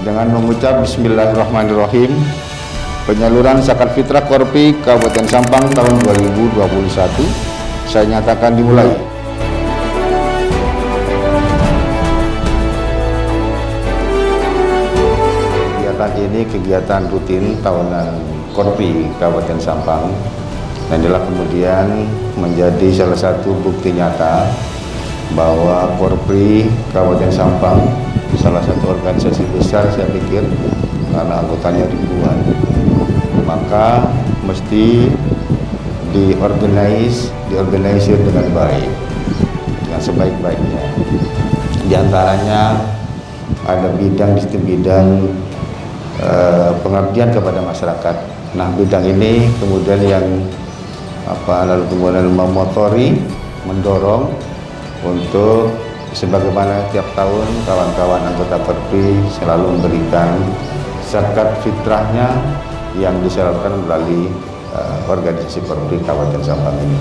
dengan mengucap Bismillahirrahmanirrahim, penyaluran zakat fitrah Korpi Kabupaten Sampang tahun 2021 saya nyatakan dimulai. Kegiatan ini kegiatan rutin tahunan Korpi Kabupaten Sampang, dan inilah kemudian menjadi salah satu bukti nyata bahwa Korpi Kabupaten Sampang salah satu organisasi besar, saya pikir, karena anggotanya ribuan, maka mesti diorganisir dengan baik, dengan sebaik-baiknya. Di antaranya ada bidang di bidang pengabdian kepada masyarakat. Nah, bidang ini kemudian yang lalu kemudian memotori, mendorong untuk sebagaimana tiap tahun kawan-kawan anggota Korpi selalu memberikan zakat fitrahnya yang disalurkan melalui organisasi Korpi Kabupaten Sampang ini.